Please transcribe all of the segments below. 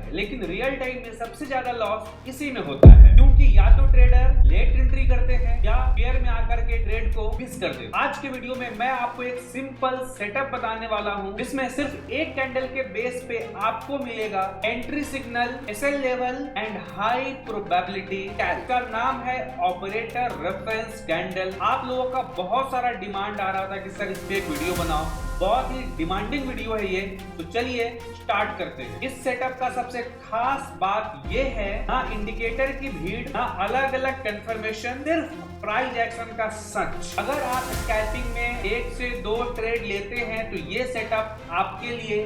है, लेकिन real time में सबसे ज्यादा लॉस इसी में होता है, क्योंकि या तो ट्रेडर लेट एंट्री करते हैं या पेयर में आकर के ट्रेड को मिस कर देते हैं। आज के वीडियो में मैं आपको एक सिंपल सेटअप बताने वाला हूं, जिसमें सिर्फ एक कैंडल के बेस पे आपको मिलेगा entry signal, SL level and high probability candle. इसका नाम है ऑपरेटर रेफरेंस कैंडल। आप लोगों का बहुत सारा डिमांड आ रहा था कि सर इस पे एक वीडियो बनाओ, बहुत ही डिमांडिंग वीडियो है ये, तो चलिए स्टार्ट करते हैं। इस सेटअप का सबसे खास बात ये है, ना इंडिकेटर की भीड़, ना अलग अलग कंफर्मेशन, सिर्फ प्राइस एक्शन का सच। अगर आप स्कैल्पिंग में 1 से 2 ट्रेड लेते हैं तो ये सेटअप आपके लिए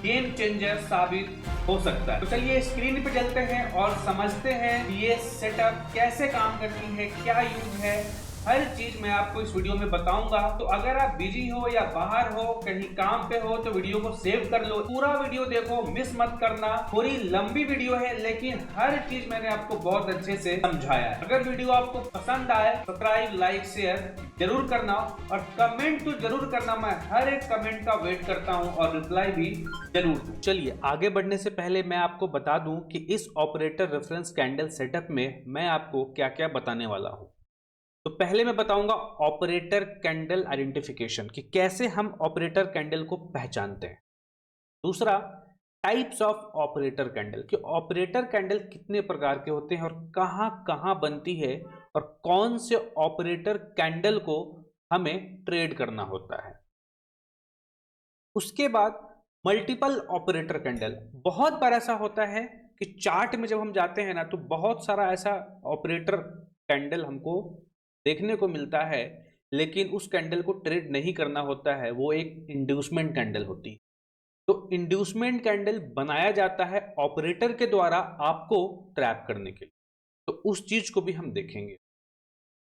गेम चेंजर साबित हो सकता है। तो चलिए स्क्रीन पे चलते हैं और समझते हैं कि ये सेटअप कैसे काम करती है, क्या यूज है, हर चीज मैं आपको इस वीडियो में बताऊंगा। तो अगर आप बिजी हो या बाहर हो, कहीं काम पे हो, तो वीडियो को सेव कर लो, पूरा वीडियो देखो, मिस मत करना। थोड़ी लंबी वीडियो है लेकिन हर चीज मैंने आपको बहुत अच्छे से समझाया है। अगर वीडियो आपको पसंद आए, सब्सक्राइब, लाइक, शेयर जरूर करना और कमेंट तो जरूर करना। मैं हर एक कमेंट का वेट करता हूं और रिप्लाई भी जरूर दूं। चलिए आगे बढ़ने से पहले मैं आपको बता दूं कि इस ऑपरेटर रेफरेंस कैंडल सेटअप में मैं आपको क्या क्या बताने वाला हूं। तो पहले मैं बताऊंगा ऑपरेटर कैंडल आइडेंटिफिकेशन, कि कैसे हम ऑपरेटर कैंडल को पहचानते हैं। दूसरा, टाइप्स ऑफ ऑपरेटर कैंडल, कि ऑपरेटर कैंडल कितने प्रकार के होते हैं और कहां कहां बनती है और कौन से ऑपरेटर कैंडल को हमें ट्रेड करना होता है। उसके बाद मल्टीपल ऑपरेटर कैंडल। बहुत बार ऐसा होता है कि चार्ट में जब हम जाते हैं ना, तो बहुत सारा ऐसा ऑपरेटर कैंडल हमको देखने को मिलता है, लेकिन उस कैंडल को ट्रेड नहीं करना होता है, वो एक इंड्यूसमेंट कैंडल होती है। तो इंड्यूसमेंट कैंडल बनाया जाता है ऑपरेटर के द्वारा आपको ट्रैप करने के लिए, तो उस चीज को भी हम देखेंगे।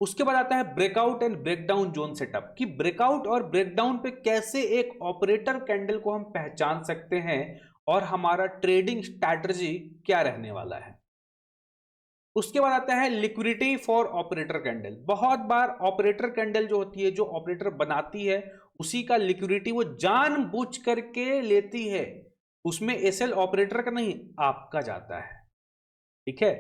उसके बाद आता है breakout and breakdown zone setup, कि ब्रेकआउट और ब्रेकडाउन पे कैसे एक ऑपरेटर कैंडल को हम पहचान सकते हैं और हमारा ट्रेडिंग स्ट्रैटेजी क्या रहने वाला है। उसके बाद आता है लिक्विडिटी फॉर ऑपरेटर कैंडल। बहुत बार ऑपरेटर कैंडल जो होती है, जो ऑपरेटर बनाती है, उसी का लिक्विडिटी वो जानबूझ करके लेती है, उसमें एसएल ऑपरेटर का नहीं, आपका जाता है। ठीक है,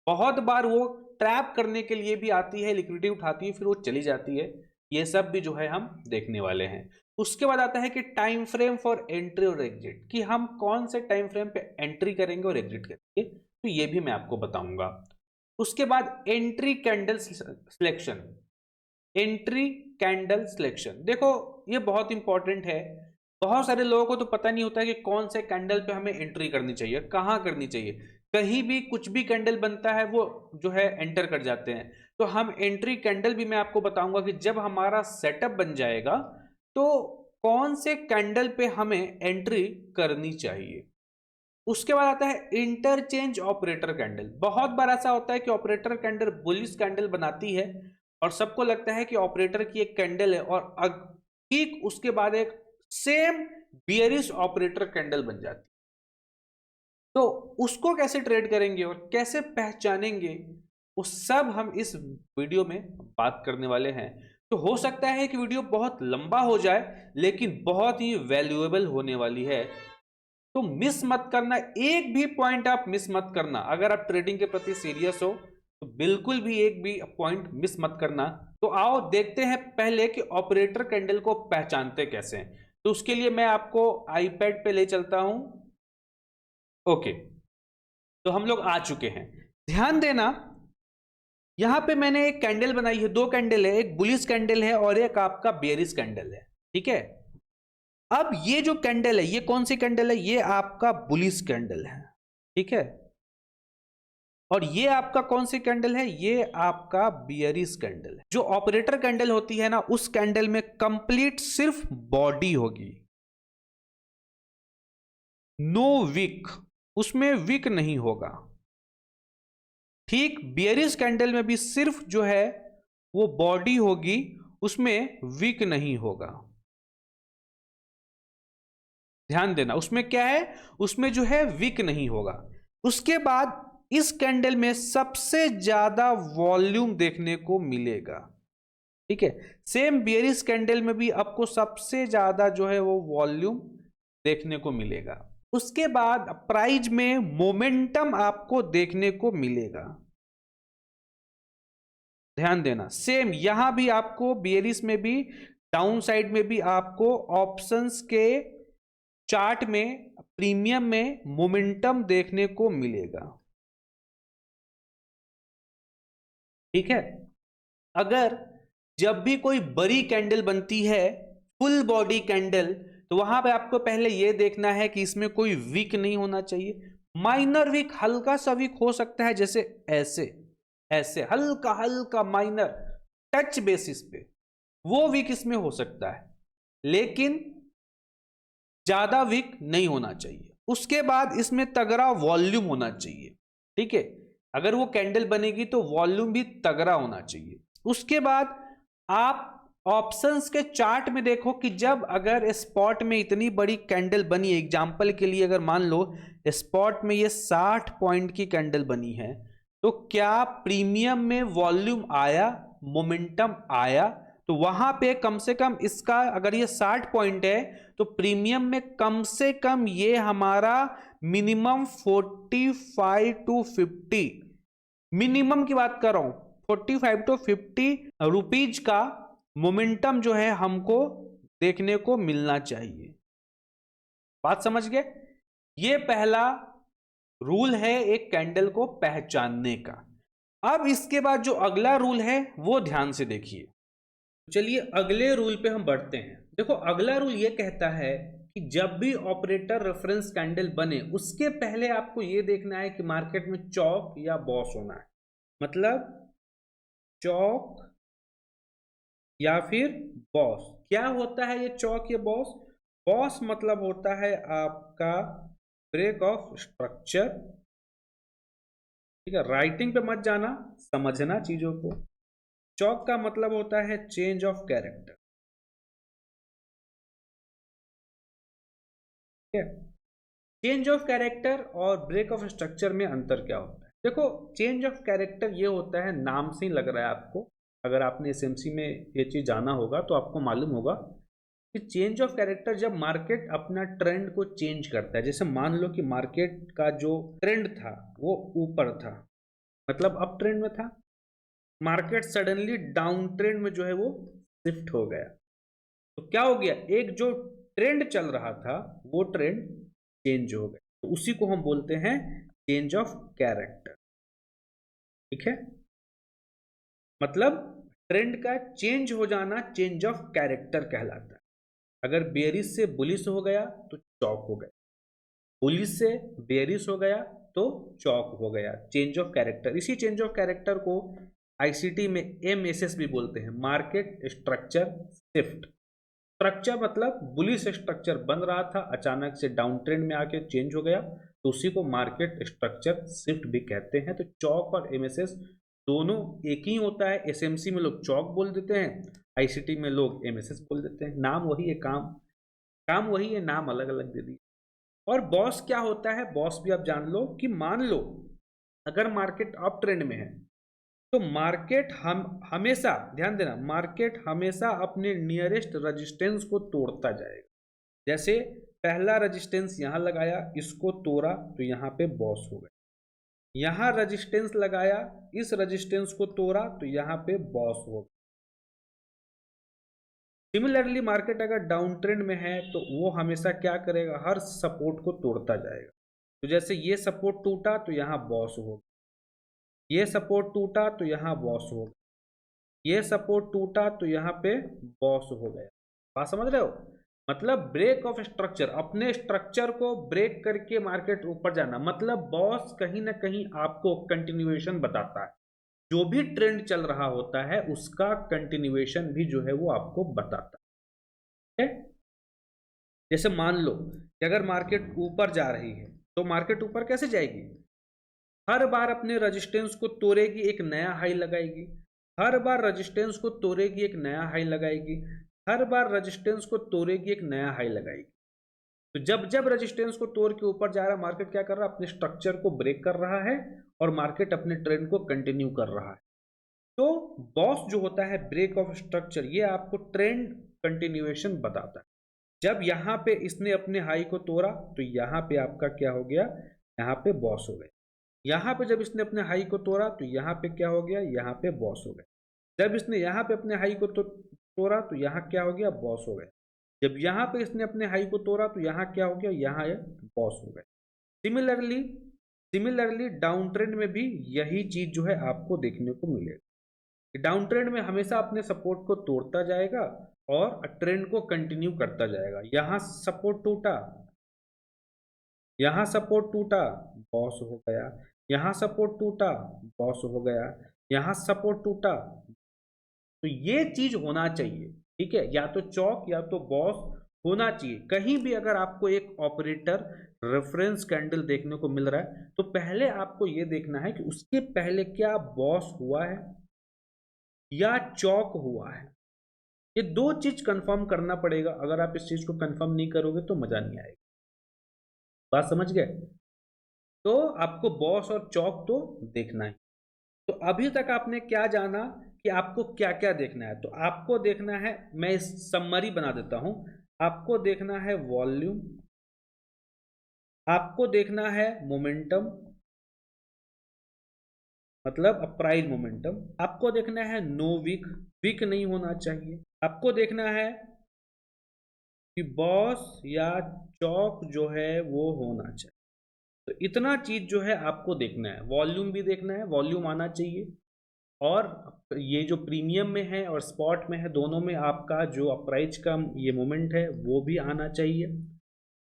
बहुत बार वो ट्रैप करने के लिए भी आती है, लिक्विडिटी उठाती है, फिर वो चली जाती है। ये सब भी जो है हम देखने वाले हैं। उसके बाद आता है कि टाइम फ्रेम फॉर एंट्री और एग्जिट, कि हम कौन से टाइम फ्रेम पे एंट्री करेंगे और एग्जिट करेंगे, तो ये भी मैं आपको बताऊंगा। उसके बाद entry candle selection. Entry candle selection, देखो ये बहुत इंपॉर्टेंट है। बहुत सारे लोगों को तो पता नहीं होता है कि कौन से कैंडल पे हमें एंट्री करनी चाहिए, कहां करनी चाहिए। कहीं भी कुछ भी कैंडल बनता है, वो जो है एंटर कर जाते हैं। तो हम एंट्री कैंडल भी मैं आपको बताऊंगा कि जब हमारा सेटअप बन जाएगा तो कौन से कैंडल पे हमें एंट्री करनी चाहिए। उसके बाद आता है इंटरचेंज ऑपरेटर कैंडल। बहुत बार ऐसा होता है कि ऑपरेटर कैंडल बुलिश कैंडल बनाती है और सबको लगता है कि ऑपरेटर की एक कैंडल है, और ठीक उसके बाद एक सेम बियरिश ऑपरेटर कैंडल बन जाती है। तो उसको कैसे ट्रेड करेंगे और कैसे पहचानेंगे, वो सब हम इस वीडियो में बात करने वाले हैं। तो हो सकता है कि वीडियो बहुत लंबा हो जाए, लेकिन बहुत ही वैल्यूएबल होने वाली है। तो मिस मत करना, एक भी पॉइंट आप मिस मत करना। अगर आप ट्रेडिंग के प्रति सीरियस हो तो बिल्कुल भी एक भी पॉइंट मिस मत करना। तो आओ देखते हैं पहले कि ऑपरेटर कैंडल को पहचानते कैसे हैं। तो उसके लिए मैं आपको आईपैड पे ले चलता हूं। ओके, तो हम लोग आ चुके हैं। ध्यान देना, यहां पे मैंने एक कैंडल बनाई है, 2 कैंडल है, एक बुलिश कैंडल है और एक आपका बेयरिश कैंडल है। ठीक है, अब ये जो कैंडल है, ये कौन सी कैंडल है, ये आपका बुलिश कैंडल है। ठीक है, और ये आपका कौन सी कैंडल है, ये आपका बियरिश कैंडल है। जो ऑपरेटर कैंडल होती है ना, उस कैंडल में कंप्लीट सिर्फ बॉडी होगी, नो विक, उसमें विक नहीं होगा। ठीक बियरिश कैंडल में भी सिर्फ जो है वो बॉडी होगी, उसमें विक नहीं होगा। ध्यान देना, उसमें क्या है, उसमें जो है विक नहीं होगा। उसके बाद इस कैंडल में सबसे ज्यादा वॉल्यूम देखने को मिलेगा। ठीक है, सेम बियरिश कैंडल में भी आपको सबसे ज्यादा जो है वो वॉल्यूम देखने को मिलेगा। उसके बाद प्राइस में मोमेंटम आपको देखने को मिलेगा। ध्यान देना, सेम यहां भी आपको बेयरिश में भी, डाउन साइड में भी आपको ऑप्शंस के चार्ट में प्रीमियम में मोमेंटम देखने को मिलेगा। ठीक है, अगर जब भी कोई बड़ी कैंडल बनती है, फुल बॉडी कैंडल, तो वहां पे आपको पहले यह देखना है कि इसमें कोई वीक नहीं होना चाहिए। माइनर वीक, हल्का सा वीक हो सकता है, जैसे ऐसे ऐसे हल्का हल्का माइनर टच बेसिस पे, वो वीक इसमें हो सकता है, लेकिन ज्यादा वीक नहीं होना चाहिए। उसके बाद इसमें तगड़ा वॉल्यूम होना चाहिए। ठीक है, अगर वो कैंडल बनेगी तो वॉल्यूम भी तगड़ा होना चाहिए। उसके बाद आप ऑप्शंस के चार्ट में देखो कि जब अगर स्पॉट में इतनी बड़ी कैंडल बनी है, एग्जांपल के लिए अगर मान लो स्पॉट में ये 60 पॉइंट की कैंडल बनी है, तो क्या प्रीमियम में वॉल्यूम आया, मोमेंटम आया? तो वहां पे कम से कम इसका, अगर ये 60 पॉइंट है तो प्रीमियम में कम से कम ये हमारा मिनिमम 45 टू 50, मिनिमम की बात कर रहा हूं, 45 टू 50 रुपीज का मोमेंटम जो है हमको देखने को मिलना चाहिए। बात समझ गए? ये पहला रूल है एक कैंडल को पहचानने का। अब इसके बाद जो अगला रूल है वो ध्यान से देखिए। चलिए अगले रूल पे हम बढ़ते हैं। देखो अगला रूल ये कहता है कि जब भी ऑपरेटर रेफरेंस कैंडल बने, उसके पहले आपको ये देखना है कि मार्केट में चौक या बॉस होना है। मतलब चौक या फिर बॉस। क्या होता है ये चौक या बॉस? बॉस मतलब होता है आपका ब्रेक ऑफ स्ट्रक्चर। ठीक है, राइटिंग पे मत जाना, समझना चीजों को। चौक का मतलब होता है चेंज ऑफ कैरेक्टर। ठीक है, चेंज ऑफ कैरेक्टर और ब्रेक ऑफ स्ट्रक्चर में अंतर क्या होता है? देखो चेंज ऑफ कैरेक्टर ये होता है, नाम से ही लग रहा है आपको, अगर आपने एसएमसी में ये चीज जाना होगा तो आपको मालूम होगा कि चेंज ऑफ कैरेक्टर जब मार्केट अपना ट्रेंड को चेंज करता है। जैसे मान लो कि मार्केट का जो ट्रेंड था वो ऊपर था, मतलब अप ट्रेंड में था, मार्केट सडनली डाउन ट्रेंड में जो है वो शिफ्ट हो गया, तो क्या हो गया? एक जो ट्रेंड चल रहा था वो ट्रेंड चेंज हो गया, तो उसी को हम बोलते हैं चेंज ऑफ कैरेक्टर। ठीक है, मतलब ट्रेंड का चेंज हो जाना चेंज ऑफ कैरेक्टर कहलाता है। अगर बेयरिश से बुलिश हो गया तो चौक हो गया, बुलिश से बेयरिश हो गया तो चौक हो गया, चेंज ऑफ कैरेक्टर। इसी चेंज ऑफ कैरेक्टर को आईसीटी में एमएसएस भी बोलते हैं, मार्केट स्ट्रक्चर शिफ्ट। स्ट्रक्चर मतलब बुलिश स्ट्रक्चर बन रहा था, अचानक से डाउन ट्रेंड में आके चेंज हो गया, तो उसी को मार्केट स्ट्रक्चर शिफ्ट भी कहते हैं। तो चौक और एमएसएस दोनों एक ही होता है। एसएमसी में लोग चौक बोल देते हैं, आईसीटी में लोग एमएसएस बोल देते हैं। नाम वही है, काम वही है, नाम अलग अलग दे दिए। और बॉस क्या होता है? बॉस भी आप जान लो कि मान लो अगर मार्केट अप ट्रेंड में है तो मार्केट हमेशा, ध्यान देना, मार्केट हमेशा अपने नियरेस्ट रेजिस्टेंस को तोड़ता जाएगा। जैसे पहला रेजिस्टेंस यहां लगाया, इसको तोड़ा तो यहां पे बॉस हो गया। यहां रेजिस्टेंस लगाया, इस रेजिस्टेंस को तोड़ा तो यहां पे बॉस हो गया। सिमिलरली मार्केट अगर डाउन ट्रेंड में है तो वो हमेशा क्या करेगा? हर सपोर्ट को तोड़ता जाएगा। तो जैसे ये सपोर्ट टूटा तो यहां बॉस हो गया, ये सपोर्ट टूटा तो यहां बॉस हो गया, ये सपोर्ट टूटा तो यहां पे बॉस हो गया। बात समझ रहे हो? मतलब ब्रेक ऑफ स्ट्रक्चर, अपने स्ट्रक्चर को ब्रेक करके मार्केट ऊपर जाना। मतलब बॉस कहीं ना कहीं आपको कंटिन्यूएशन बताता है, जो भी ट्रेंड चल रहा होता है उसका कंटिन्यूएशन भी जो है वो आपको बताता है। जैसे मान लो कि अगर मार्केट ऊपर जा रही है तो मार्केट ऊपर कैसे जाएगी? हर बार अपने रेजिस्टेंस को तोड़ेगी, एक नया हाई लगाएगी, हर बार रेजिस्टेंस को तोड़ेगी, एक नया हाई लगाएगी, हर बार रेजिस्टेंस को तोड़ेगी, एक नया हाई लगाएगी। तो जब जब रेजिस्टेंस को तोड़ के ऊपर जा रहा है, मार्केट क्या कर रहा है? अपने स्ट्रक्चर को ब्रेक कर रहा है और मार्केट अपने ट्रेंड को कंटिन्यू कर रहा है। तो बॉस जो होता है, ब्रेक ऑफ स्ट्रक्चर, ये आपको ट्रेंड कंटिन्यूएशन बताता है। जब यहाँ पे इसने अपने हाई को तोड़ा तो यहाँ पे आपका क्या हो गया, यहाँ पे बॉस हो गया। यहाँ पे जब इसने अपने हाई को तोड़ा तो यहाँ पे क्या हो गया, यहाँ पे बॉस हो गया। जब इसने यहाँ पे अपने हाई को तोड़ा तो यहाँ क्या हो गया, बॉस हो गया। जब यहाँ पे इसने अपने हाई को तोड़ा तो यहाँ क्या हो गया, यहाँ बॉस हो गया। सिमिलरली डाउन ट्रेंड में भी यही चीज जो है आपको देखने को मिलेगा। डाउन ट्रेंड में हमेशा अपने सपोर्ट को तोड़ता जाएगा और ट्रेंड को कंटिन्यू करता जाएगा। यहाँ सपोर्ट टूटा, यहाँ सपोर्ट टूटा, बॉस हो गया। यहाँ सपोर्ट टूटा, बॉस हो गया। यहाँ सपोर्ट टूटा। तो ये चीज होना चाहिए, ठीक है, या तो चौक या तो बॉस होना चाहिए। कहीं भी अगर आपको एक ऑपरेटर रेफरेंस कैंडल देखने को मिल रहा है तो पहले आपको ये देखना है कि उसके पहले क्या बॉस हुआ है या चौक हुआ है। ये दो चीज कंफर्म करना पड़ेगा। अगर आप इस चीज को कंफर्म नहीं करोगे तो मजा नहीं आएगा। बात समझ गए? तो आपको बॉस और चौक तो देखना है। तो अभी तक आपने क्या जाना कि आपको क्या क्या देखना है। तो आपको देखना है, मैं इस समरी बना देता हूं, आपको देखना है वॉल्यूम, आपको देखना है मोमेंटम, मतलब अप्राइज मोमेंटम, आपको देखना है नो वीक, वीक नहीं होना चाहिए, आपको देखना है कि बॉस या चौक जो है वो होना चाहिए। तो इतना चीज जो है आपको देखना है। वॉल्यूम भी देखना है, वॉल्यूम आना चाहिए, और ये जो प्रीमियम में है और स्पॉट में है दोनों में आपका जो अप्राइज का ये मोमेंट है वो भी आना चाहिए।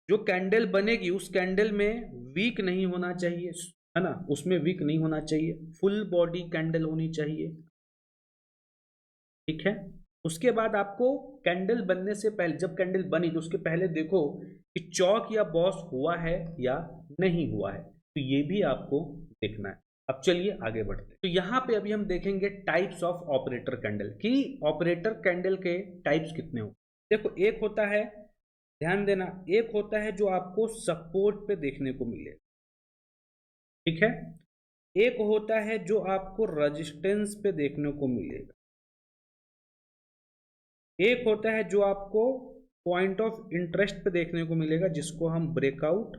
जो कैंडल बनेगी उस कैंडल में वीक नहीं होना चाहिए, है ना, उसमें वीक नहीं होना चाहिए, फुल बॉडी कैंडल होनी चाहिए, ठीक है। उसके बाद आपको कैंडल बनने से पहले, जब कैंडल बनी तो उसके पहले देखो कि चौक या बॉस हुआ है या नहीं हुआ है, तो ये भी आपको देखना है। अब चलिए आगे बढ़ते हैं। तो यहाँ पे अभी हम देखेंगे टाइप्स ऑफ ऑपरेटर कैंडल, कि ऑपरेटर कैंडल के टाइप्स कितने हो। देखो, एक होता है, ध्यान देना, एक होता है जो आपको सपोर्ट पे देखने को मिले, ठीक है। एक होता है जो आपको रेजिस्टेंस पे देखने को मिलेगा। एक होता है जो आपको पॉइंट ऑफ इंटरेस्ट पे देखने को मिलेगा, जिसको हम ब्रेकआउट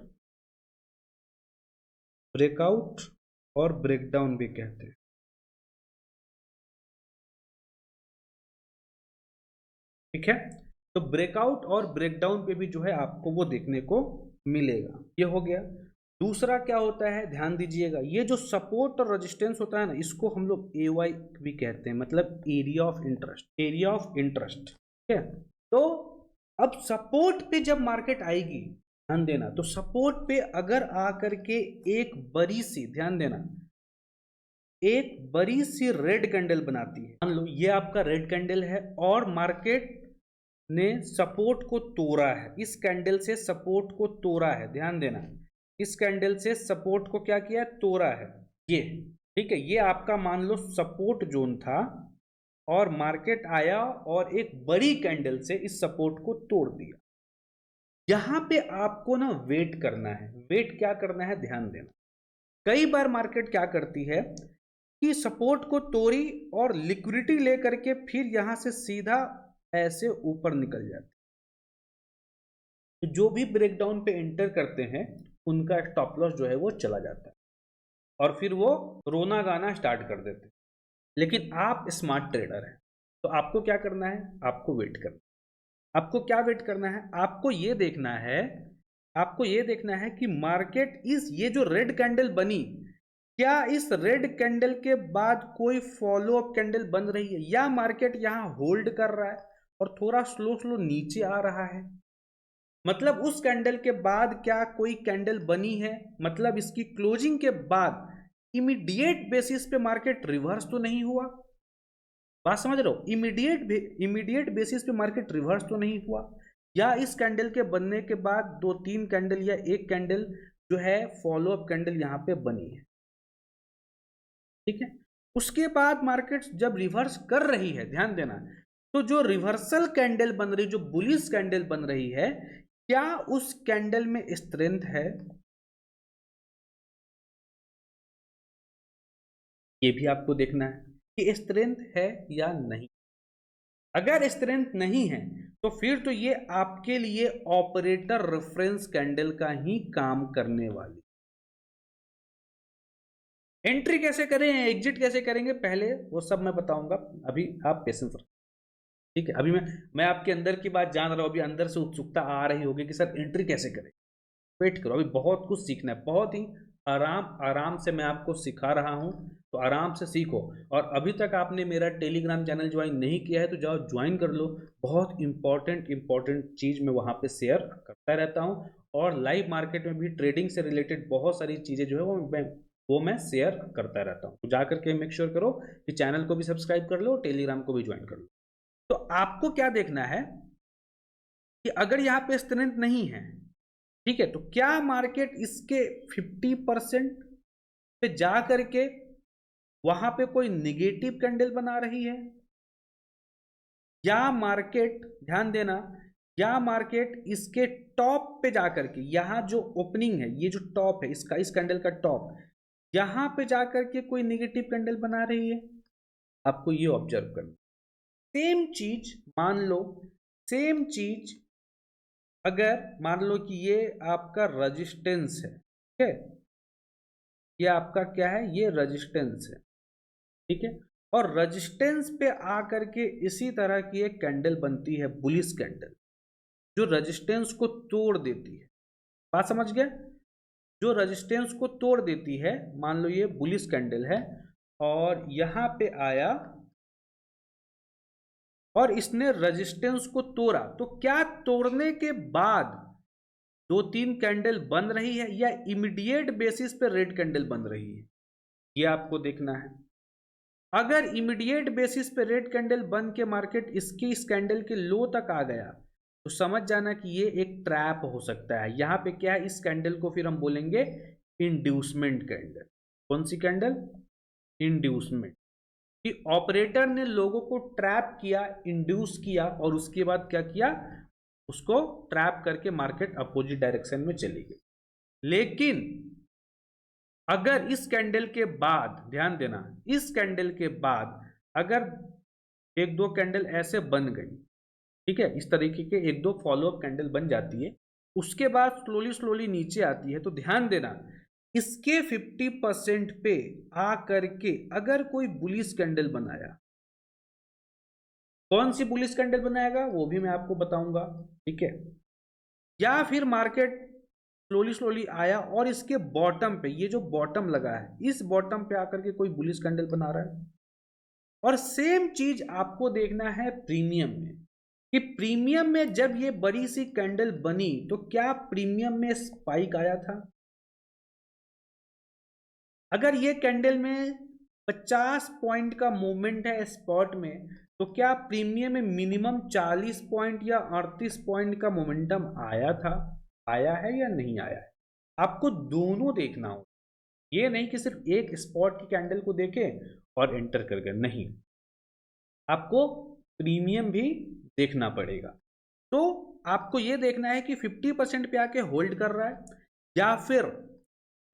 और ब्रेकडाउन भी कहते हैं, ठीक है। तो ब्रेकआउट और ब्रेकडाउन पे भी जो है आपको वो देखने को मिलेगा। ये हो गया। दूसरा क्या होता है, ध्यान दीजिएगा, ये जो सपोर्ट और रेजिस्टेंस होता है ना, इसको हम लोग AY भी कहते हैं, मतलब area of interest, area of interest, ठीक है। तो अब सपोर्ट पे जब मार्केट आएगी, ध्यान देना, तो सपोर्ट पे अगर आकर के एक बड़ी सी, ध्यान देना, एक बड़ी सी रेड कैंडल बनाती है, मान लो ये आपका रेड कैंडल है और मार्केट ने सपोर्ट को तोड़ा है, इस कैंडल से सपोर्ट को तोड़ा है, ध्यान देना, इस कैंडल से सपोर्ट को क्या किया, तोड़ा है, ये, ठीक है। ये आपका मान लो सपोर्ट जोन था और मार्केट आया और एक बड़ी कैंडल से इस सपोर्ट को तोड़ दिया। यहां पे आपको ना वेट करना है। वेट क्या करना है, ध्यान देना। कई बार मार्केट क्या करती है कि सपोर्ट को तोड़ी और लिक्विडिटी लेकर के फिर यहां से सीधा ऐसे ऊपर निकल जाती। तो जो भी ब्रेकडाउन पे एंटर करते हैं उनका स्टॉप लॉस जो है वो चला जाता है और फिर वो रोना गाना स्टार्ट कर देते हैं। लेकिन आप स्मार्ट ट्रेडर हैं, तो आपको क्या करना है, आपको वेट करना। आपको क्या वेट करना है, आपको ये देखना है, आपको ये देखना है कि मार्केट इस, ये जो रेड कैंडल बनी, क्या इस रेड कैंडल के बाद कोई फॉलो अप कैंडल बन रही है, या मार्केट यहां होल्ड कर रहा है और थोड़ा स्लो स्लो नीचे आ रहा है। मतलब उस कैंडल के बाद क्या कोई कैंडल बनी है, मतलब इसकी क्लोजिंग के बाद इमीडिएट बेसिस पे मार्केट रिवर्स तो नहीं हुआ। बात समझ रहे हो, इमीडिएट बेसिस पे मार्केट रिवर्स तो नहीं हुआ, या इस कैंडल के बनने के बाद 2-3 कैंडल या एक कैंडल जो है फॉलो अप कैंडल यहां पे बनी है, ठीक है। उसके बाद मार्केट जब रिवर्स कर रही है, ध्यान देना, तो जो रिवर्सल कैंडल बन रही, जो बुलिश कैंडल बन रही है, क्या उस कैंडल में स्ट्रेंथ है, ये भी आपको देखना है कि स्ट्रेंथ है या नहीं। अगर स्ट्रेंथ नहीं है तो फिर तो ये आपके लिए ऑपरेटर रेफरेंस कैंडल का ही काम करने वाली। एंट्री कैसे करें, एग्जिट कैसे करेंगे, पहले वो सब मैं बताऊंगा, अभी आप पेशेंस रखें, ठीक है। अभी मैं आपके अंदर की बात जान रहा हूं, अभी अंदर से उत्सुकता आ रही होगी कि सर एंट्री कैसे करें। वेट करो, अभी बहुत कुछ सीखना है, बहुत ही आराम से मैं आपको सिखा रहा हूं, तो आराम से सीखो। और अभी तक आपने मेरा टेलीग्राम चैनल ज्वाइन नहीं किया है तो जाओ ज्वाइन कर लो, बहुत इंपॉर्टेंट चीज़ मैं वहां पे शेयर करता रहता हूं। और लाइव मार्केट में भी ट्रेडिंग से रिलेटेड बहुत सारी चीज़ें जो है वो मैं शेयर करता रहता हूँ। तो जाकर के मेक श्योर करो कि चैनल को भी सब्सक्राइब कर लो, टेलीग्राम को भी ज्वाइन कर लो। तो आपको क्या देखना है कि अगर यहाँ पे स्ट्रेंथ नहीं है, ठीक है, तो क्या मार्केट इसके 50% पे जा करके वहां पे कोई निगेटिव कैंडल बना रही है, या मार्केट, ध्यान देना, या मार्केट इसके टॉप पे जाकर के, यहां जो ओपनिंग है, ये जो टॉप है इसका, इस कैंडल का टॉप, यहां पे जाकर के कोई निगेटिव कैंडल बना रही है। आपको ये ऑब्जर्व करना। सेम चीज मान लो, सेम चीज अगर मान लो कि ये आपका रेजिस्टेंस है, ठीक है, ये आपका क्या है, ये रेजिस्टेंस है, ठीक है, और रेजिस्टेंस पे आकर के इसी तरह की एक कैंडल बनती है, बुलिश कैंडल, जो रेजिस्टेंस को तोड़ देती है। बात समझ गए, जो रेजिस्टेंस को तोड़ देती है, मान लो ये बुलिश कैंडल है और यहां पे आया और इसने रेजिस्टेंस को तोड़ा, तो क्या तोड़ने के बाद 2-3 कैंडल बन रही है या इमीडिएट बेसिस पे रेड कैंडल बन रही है, ये आपको देखना है। अगर इमीडिएट बेसिस पे रेड कैंडल बन के मार्केट इस कैंडल के लो तक आ गया तो समझ जाना कि ये एक ट्रैप हो सकता है। यहां पे क्या है, इस कैंडल को फिर हम बोलेंगे इंड्यूसमेंट कैंडल। कौन सी कैंडल, इंड्यूसमेंट, कि ऑपरेटर ने लोगों को ट्रैप किया, इंड्यूस किया, और उसके बाद क्या किया, उसको ट्रैप करके मार्केट अपोजिट डायरेक्शन में चली गई। लेकिन अगर इस कैंडल के बाद, ध्यान देना, इस कैंडल के बाद अगर 1-2 कैंडल ऐसे बन गई, ठीक है, इस तरीके के 1-2 फॉलोअप कैंडल बन जाती है, उसके बाद स्लोली नीचे आती है, तो ध्यान देना इसके 50% पे आ करके अगर कोई बुलिश कैंडल बनाया, कौन सी बुलिश कैंडल बनाएगा वो भी मैं आपको बताऊंगा, ठीक है, या फिर मार्केट स्लोली आया और इसके बॉटम पे, ये जो बॉटम लगा है, इस बॉटम पे आकर के कोई बुलिश कैंडल बना रहा है। और सेम चीज आपको देखना है प्रीमियम में, कि प्रीमियम में जब ये बड़ी सी कैंडल बनी तो क्या प्रीमियम में स्पाइक आया था। अगर ये कैंडल में 50 पॉइंट का मूवमेंट है स्पॉट में, तो क्या प्रीमियम में मिनिमम 40 पॉइंट या 38 पॉइंट का मोमेंटम आया था, आया है या नहीं आया है। आपको दोनों देखना हो, ये नहीं कि सिर्फ एक स्पॉट की कैंडल को देखें और एंटर कर गए, नहीं, आपको प्रीमियम भी देखना पड़ेगा। तो आपको ये देखना है कि 50% पे आके होल्ड कर रहा है या फिर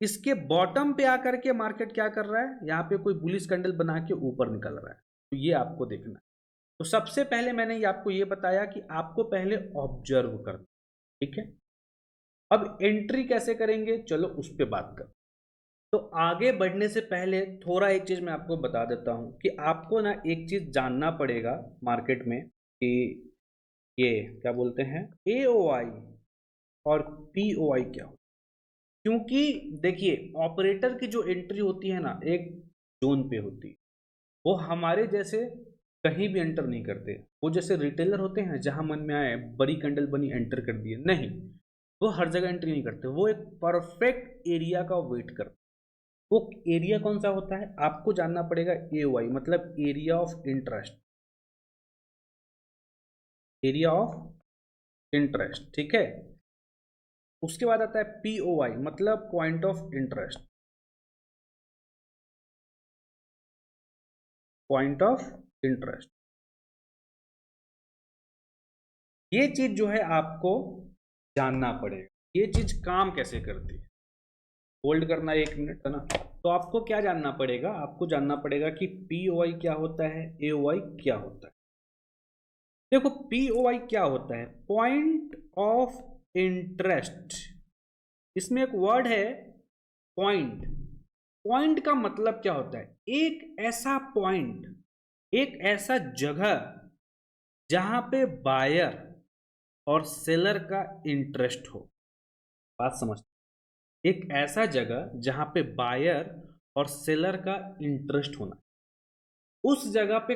इसके बॉटम पे आकर के मार्केट क्या कर रहा है, यहाँ पे कोई बुलिश कैंडल बना के ऊपर निकल रहा है, तो ये आपको देखना है। तो सबसे पहले मैंने आपको ये बताया कि आपको पहले ऑब्जर्व करना, ठीक है। अब एंट्री कैसे करेंगे, चलो उस पर बात कर। तो आगे बढ़ने से पहले थोड़ा एक चीज मैं आपको बता देता हूं कि आपको ना एक चीज जानना पड़ेगा मार्केट में, कि ये क्या बोलते हैं, AOI और POI क्या हो। क्योंकि देखिए ऑपरेटर की जो एंट्री होती है ना, एक जोन पे होती है, वो हमारे जैसे कहीं भी एंटर नहीं करते। वो जैसे रिटेलर होते हैं, जहां मन में आए बड़ी कैंडल बनी एंटर कर दिए, नहीं, वो हर जगह एंट्री नहीं करते, वो एक परफेक्ट एरिया का वेट करते। वो एरिया कौन सा होता है आपको जानना पड़ेगा, AOI मतलब area of interest, area of interest, ठीक है। उसके बाद आता है POI मतलब point of interest, point of interest. ये चीज जो है आपको जानना पड़ेगा, ये चीज काम कैसे करती है। होल्ड करना 1 मिनट, है ना। तो आपको क्या जानना पड़ेगा, आपको जानना पड़ेगा कि POI क्या होता है, AOI क्या होता है। देखो POI क्या होता है, पॉइंट ऑफ इंटरेस्ट। इसमें एक वर्ड है पॉइंट। पॉइंट का मतलब क्या होता है, एक ऐसा पॉइंट, एक ऐसा जगह जहां पे बायर और सेलर का इंटरेस्ट हो। बात समझ, एक ऐसा जगह जहां पे बायर और सेलर का इंटरेस्ट होना, उस जगह पे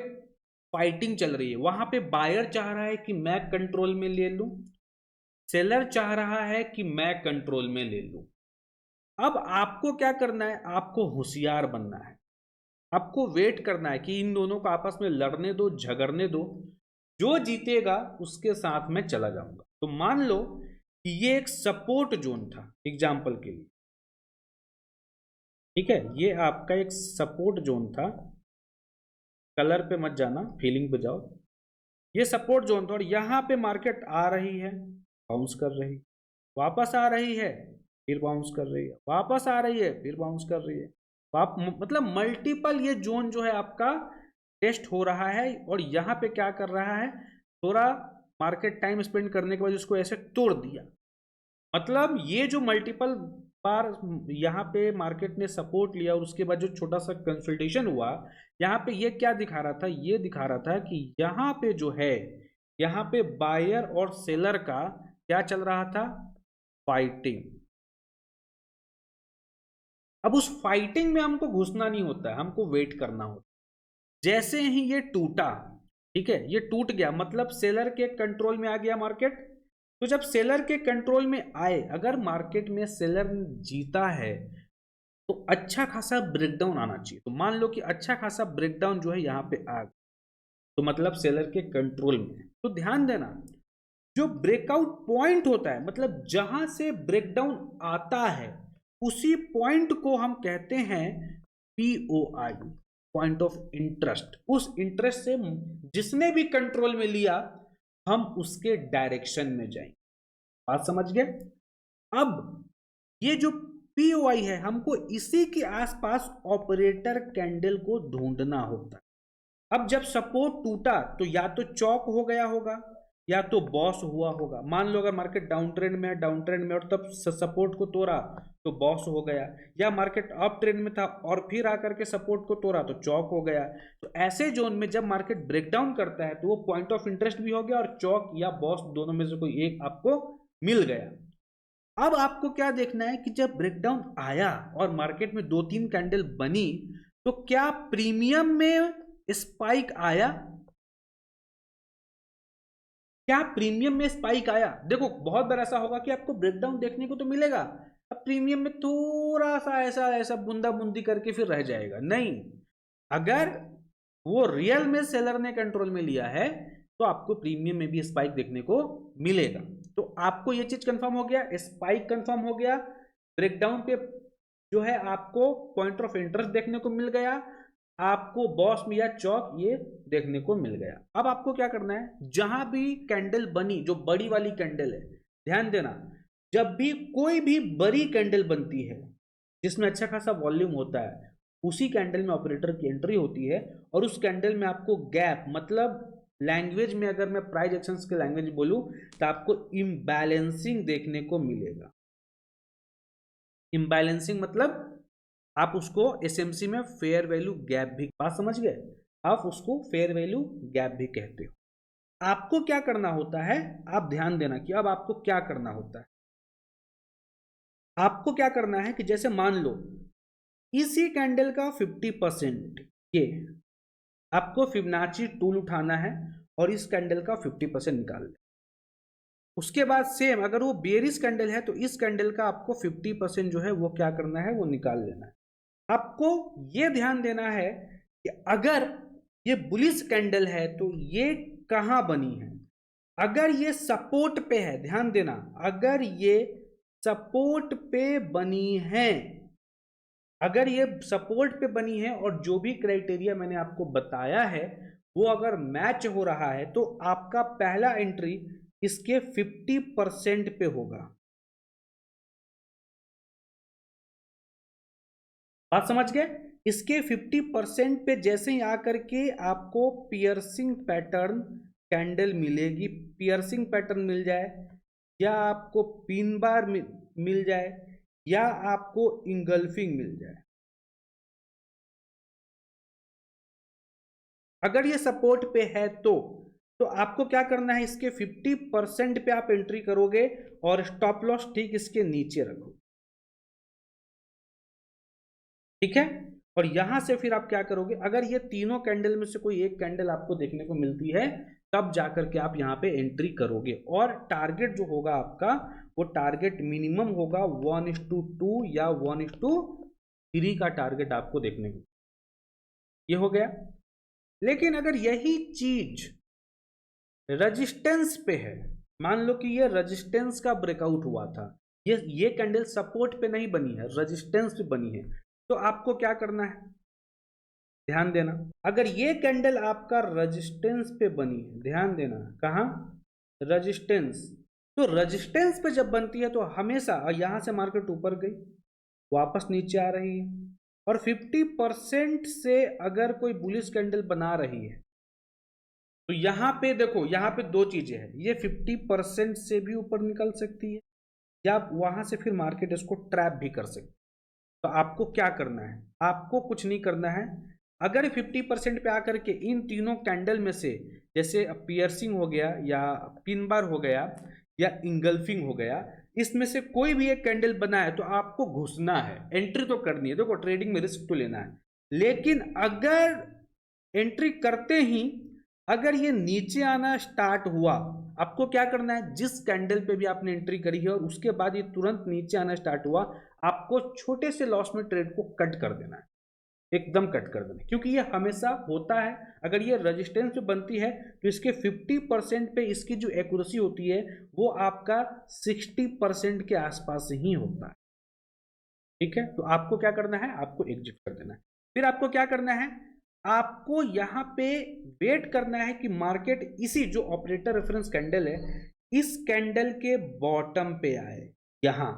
फाइटिंग चल रही है। वहां पे बायर चाह रहा है कि मैं कंट्रोल में ले लूं, सेलर चाह रहा है कि मैं कंट्रोल में ले लूं। अब आपको क्या करना है, आपको होशियार बनना है, आपको वेट करना है कि इन दोनों को आपस में लड़ने दो, झगड़ने दो, जो जीतेगा उसके साथ में चला जाऊंगा। तो मान लो कि ये एक सपोर्ट जोन था एग्जाम्पल के लिए, ठीक है, ये आपका एक सपोर्ट जोन था। कलर पे मत जाना, फीलिंग पे जाओ। ये सपोर्ट जोन था और यहां पे मार्केट आ रही है, बाउंस कर रही, वापस आ रही है, फिर बाउंस कर रही है, वापस आ रही है, फिर बाउंस कर रही है। मतलब मल्टीपल ये जोन जो है आपका टेस्ट हो रहा है। और यहाँ पे क्या कर रहा है, थोड़ा मार्केट टाइम स्पेंड करने के बाद इसको ऐसे तोड़ दिया। मतलब ये जो मल्टीपल बार यहाँ पे मार्केट ने सपोर्ट लिया और उसके बाद जो छोटा सा कंसल्टेशन हुआ, यहाँ पे ये क्या दिखा रहा था, ये दिखा रहा था कि यहाँ पे जो है, यहाँ पे बायर और सेलर का क्या चल रहा था, फाइटिंग। अब उस फाइटिंग में हमको घुसना नहीं होता है, हमको वेट करना होता है। जैसे ही ये टूटा, ठीक है, ये टूट गया, मतलब सेलर के कंट्रोल में आ गया मार्केट। तो जब सेलर के कंट्रोल में आए, अगर मार्केट में सेलर जीता है तो अच्छा खासा ब्रेकडाउन आना चाहिए। तो मान लो कि अच्छा खासा ब्रेकडाउन जो है यहाँ पे आ गया, तो मतलब सेलर के कंट्रोल में। तो ध्यान देना, जो ब्रेकआउट पॉइंट होता है, मतलब जहां से ब्रेकडाउन आता है, उसी पॉइंट को हम कहते हैं POI, पॉइंट ऑफ इंटरेस्ट। उस इंटरेस्ट से जिसने भी कंट्रोल में लिया, हम उसके डायरेक्शन में जाएंगे। बात समझ गए। अब ये जो POI है, हमको इसी के आसपास ऑपरेटर कैंडल को ढूंढना होता है। अब जब सपोर्ट टूटा तो या तो चौक हो गया होगा या तो बॉस हुआ होगा। मान लो अगर मार्केट डाउन ट्रेंड में है, डाउन ट्रेंड में और तब सपोर्ट को तोड़ा तो बॉस हो गया, या मार्केट अप ट्रेंड में था और फिर आकर के सपोर्ट को तोड़ा तो चौक हो गया। तो ऐसे जोन में जब मार्केट ब्रेकडाउन करता है तो वो पॉइंट ऑफ इंटरेस्ट भी हो गया और चौक या बॉस दोनों में से कोई एक आपको मिल गया। अब आपको क्या देखना है कि जब ब्रेकडाउन आया और मार्केट में 2-3 कैंडल बनी, तो क्या प्रीमियम में स्पाइक आया, क्या प्रीमियम में स्पाइक आया। देखो बहुत बार ऐसा होगा कि आपको ब्रेकडाउन देखने को तो मिलेगा, अब प्रीमियम में थोड़ा सा ऐसा ऐसा बूंदा बूंदी करके फिर रह जाएगा। नहीं, अगर वो रियल में सेलर ने कंट्रोल में लिया है तो आपको प्रीमियम में भी स्पाइक देखने को मिलेगा। तो आपको ये चीज कंफर्म हो गया, स्पाइक कंफर्म हो गया, ब्रेकडाउन पे जो है आपको पॉइंट ऑफ इंटरेस्ट देखने को मिल गया, आपको बॉस या चौक ये देखने को मिल गया। अब आपको क्या करना है, जहां भी कैंडल बनी, जो बड़ी वाली कैंडल है, ध्यान देना, जब भी कोई भी बड़ी कैंडल बनती है जिसमें अच्छा खासा वॉल्यूम होता है, उसी कैंडल में ऑपरेटर की एंट्री होती है और उस कैंडल में आपको गैप, मतलब लैंग्वेज में अगर मैं प्राइस एक्शंस के लैंग्वेज बोलूं तो आपको इम्बैलेंसिंग देखने को मिलेगा। इम्बैलेंसिंग मतलब आप उसको एसएमसी में फेयर वैल्यू गैप भी, बात समझ गए, आप उसको फेयर वैल्यू गैप भी कहते हो। आपको क्या करना होता है, आप ध्यान देना कि अब आपको क्या करना होता है। आपको क्या करना है कि जैसे मान लो इसी कैंडल का 50%, ये आपको फिबोनाची टूल उठाना है और इस कैंडल का 50% निकाल लें। उसके बाद सेम अगर वो बेयरिश कैंडल है तो इस कैंडल का आपको 50% जो है वो क्या करना है, वो निकाल लेना है। आपको ये ध्यान देना है कि अगर ये बुलिश कैंडल है तो ये कहां बनी है। अगर ये सपोर्ट पे है, ध्यान देना, अगर ये सपोर्ट पे बनी है, अगर ये सपोर्ट पे बनी है और जो भी क्राइटेरिया मैंने आपको बताया है वो अगर मैच हो रहा है, तो आपका पहला एंट्री इसके 50% पे होगा। बात समझ गए। इसके 50% पे जैसे ही आकर के आपको पियर्सिंग पैटर्न कैंडल मिलेगी, पियर्सिंग पैटर्न मिल जाए, या आपको पिन बार मिल जाए, या आपको इंगल्फिंग मिल जाए। अगर ये सपोर्ट पे है तो आपको क्या करना है, इसके 50% पे आप एंट्री करोगे और स्टॉप लॉस ठीक इसके नीचे रखो, ठीक है। और यहां से फिर आप क्या करोगे, अगर ये तीनों कैंडल में से कोई एक कैंडल आपको देखने को मिलती है तब जाकर के आप यहां पे एंट्री करोगे। और टारगेट जो होगा आपका, वो टारगेट मिनिमम होगा 1:2 या 1:3 का टारगेट आपको देखने को, ये हो गया। लेकिन अगर यही चीज रेजिस्टेंस पे है, मान लो कि ये रेजिस्टेंस का ब्रेकआउट हुआ था, ये कैंडल सपोर्ट पे नहीं बनी है, रेजिस्टेंस पे बनी है, तो आपको क्या करना है, ध्यान देना। अगर ये कैंडल आपका रेजिस्टेंस पे बनी है, ध्यान देना, कहां, रेजिस्टेंस, तो रेजिस्टेंस पे जब बनती है तो हमेशा, यहां से मार्केट ऊपर गई, वापस नीचे आ रही है, और 50% से अगर कोई बुलिश कैंडल बना रही है तो यहां पे देखो, यहां पे दो चीजें हैं, ये 50% से भी ऊपर निकल सकती है, या वहां से फिर मार्केट इसको ट्रैप भी कर सकती है। तो आपको क्या करना है, आपको कुछ नहीं करना है। अगर 50% पे आकर के इन तीनों कैंडल में से, जैसे पियर्सिंग हो गया, या पिन बार हो गया, या इंगल्फिंग हो गया, इसमें से कोई भी एक कैंडल बना है तो आपको घुसना है, एंट्री तो करनी है। देखो ट्रेडिंग में रिस्क तो लेना है, लेकिन अगर एंट्री करते ही अगर ये नीचे आना स्टार्ट हुआ, आपको क्या करना है, जिस कैंडल पे भी आपने एंट्री करी है और उसके बाद ये तुरंत नीचे आना स्टार्ट हुआ, आपको छोटे से लॉस में ट्रेड को कट कर देना है, एकदम कट कर देना है, क्योंकि ये हमेशा होता है। अगर ये रेजिस्टेंस पे बनती है तो इसके 50% पे इसकी जो एक्यूरेसी होती है वो आपका 60% के आसपास ही होता है, ठीक है। तो आपको क्या करना है, आपको एग्जिट कर देना है। फिर आपको क्या करना है, आपको यहां पे वेट करना है कि मार्केट इसी जो ऑपरेटर रेफरेंस कैंडल है, इस कैंडल के बॉटम पे आए, यहां,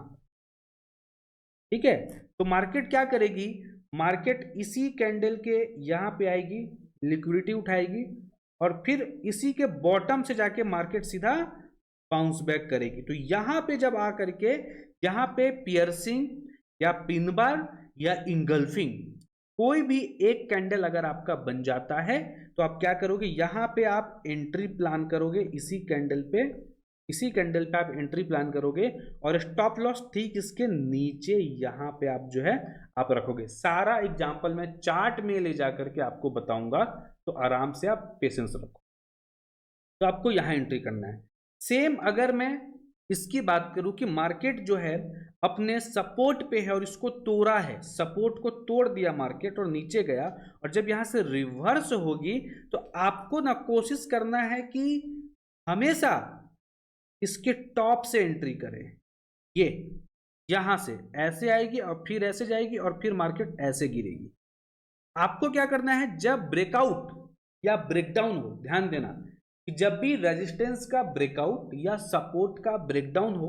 ठीक है। तो मार्केट क्या करेगी, मार्केट इसी कैंडल के यहां पे आएगी, लिक्विडिटी उठाएगी, और फिर इसी के बॉटम से जाके मार्केट सीधा बाउंस बैक करेगी। तो यहां पे जब आ करके यहां पे पियर्सिंग या पिन बार या इंगल्फिंग कोई भी एक कैंडल अगर आपका बन जाता है तो आप क्या करोगे, यहां पे आप एंट्री प्लान करोगे, इसी कैंडल पे आप एंट्री प्लान करोगे, और स्टॉप लॉस ठीक इसके नीचे यहां पे आप जो है आप रखोगे। सारा एग्जांपल मैं चार्ट में ले जाकर के आपको बताऊंगा, तो आराम से आप पेशेंस रखो। तो आपको यहां एंट्री करना है। सेम अगर मैं इसकी बात करूं कि मार्केट जो है अपने सपोर्ट पे है और इसको तोड़ा है, सपोर्ट को तोड़ दिया मार्केट और नीचे गया, और जब यहां से रिवर्स होगी तो आपको ना कोशिश करना है कि हमेशा इसके टॉप से एंट्री करें। ये यहां से ऐसे आएगी और फिर ऐसे जाएगी और फिर मार्केट ऐसे गिरेगी। आपको क्या करना है, जब ब्रेकआउट या ब्रेकडाउन हो, ध्यान देना कि जब भी रेजिस्टेंस का ब्रेकआउट या सपोर्ट का ब्रेकडाउन हो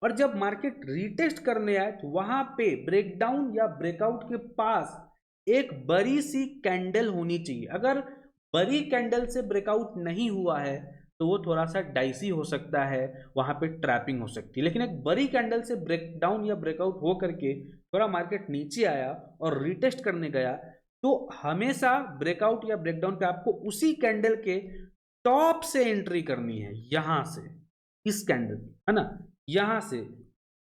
और जब मार्केट रीटेस्ट करने आए, तो वहां पे ब्रेकडाउन या ब्रेकआउट के पास एक बड़ी सी कैंडल होनी चाहिए। अगर बड़ी कैंडल से ब्रेकआउट नहीं हुआ है तो वो थोड़ा सा डाइसी हो सकता है, वहां पे ट्रैपिंग हो सकती है। लेकिन एक बड़ी कैंडल से ब्रेकडाउन या ब्रेकआउट हो करके थोड़ा मार्केट नीचे आया और रीटेस्ट करने गया, तो हमेशा ब्रेकआउट या ब्रेकडाउन पे आपको उसी कैंडल के टॉप से एंट्री करनी है, यहां से, इस कैंडल, है ना, यहां से,